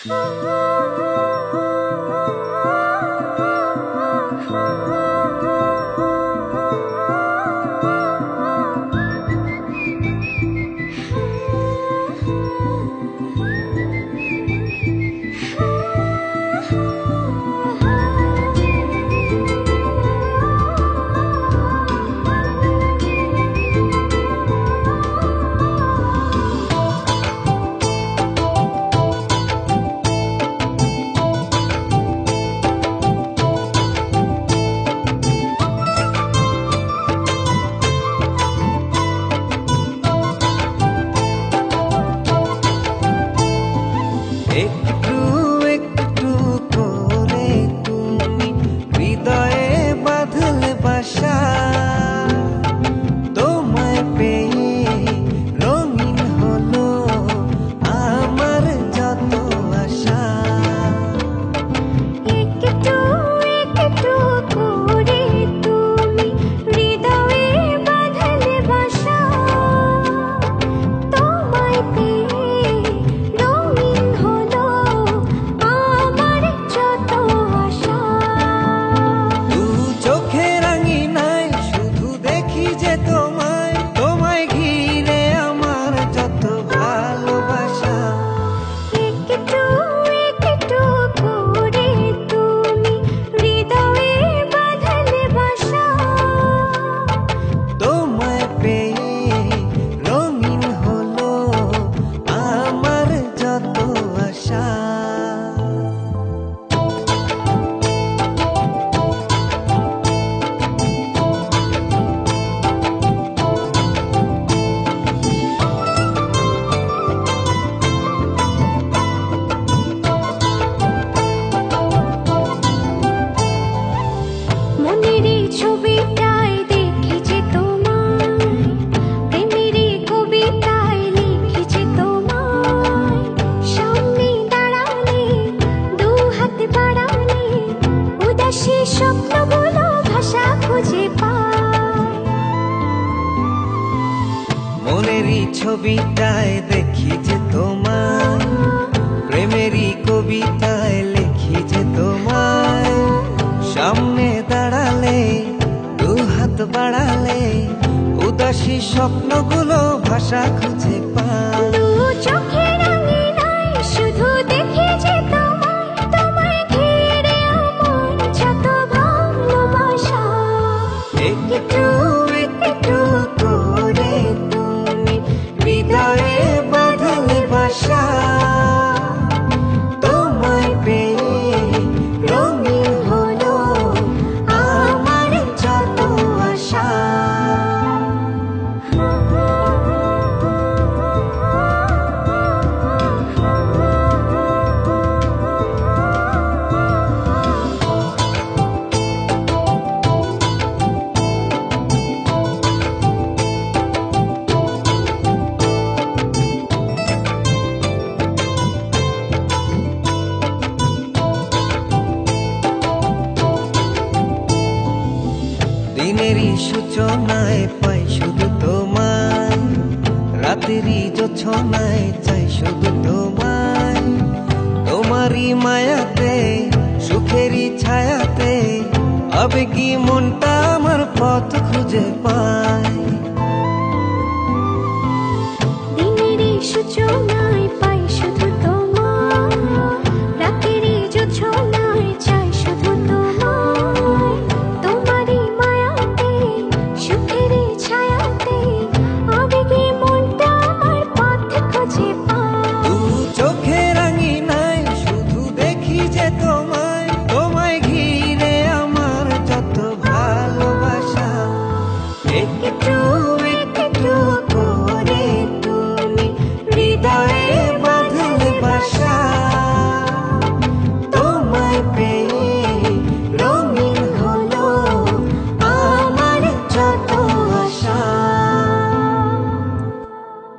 একটু একটু করে তুমি হৃদয়ে বাঁধলে বাসা, তোমায় পেয়ে রঙিন হলো আমার যত আশা। একটু একটু করে তুমি হৃদয়ে বাঁধলে বাসা, তোমায় পেয়ে রঙিন হলো আমার যত আশা। দু চোখে রাঙিনায় শুধু দেখি যে তোমায়, তোমায় ঘিরে আমার যত ভালোবাসা। একটু একটু করে তুমি হৃদয়ে বাঁধলে বাসা, তোমায় পেয়ে রঙিন হলো আমার যত আশা। মনের এই ছবিটায় দেখেছি তোমায়, প্রেমেরই কবিতায় লিখেছি তোমায়। সামনে দাঁড়ালে, দু হাত বাড়ালে, উদাসী স্বপ্নগুলো ভাষা খুঁজে পায়। মনেরই ছবিটায় দেখি যে তোমায়, প্রেমেরই কবিতায় লিখি যে তোমায়। সামনে দাঁড়ালে, দু হাত বাড়ালে, উদাসী স্বপ্নগুলো ভাষা খুঁজে পায়। দু চোখে রাঙিনায় শুধু দেখি যে তোমায়, তোমায় ঘিরে আমার যত ভালোবাসা। একটু একটু করে তুমি হৃদয়ে বাঁধলে বাসা, তোমায় পেয়ে রঙিন হলো আমার যত আশা। দিনেরই সূচনায় পাই শুধু তোমায়, রাতেরই জোছনায় চাই শুধু তোমায়। তোমারই মায়াতে, সুখেরই ছায়াতে, আবেগী মনটা আমার পথ খুঁজে পায়। দিনেরই সূচনায়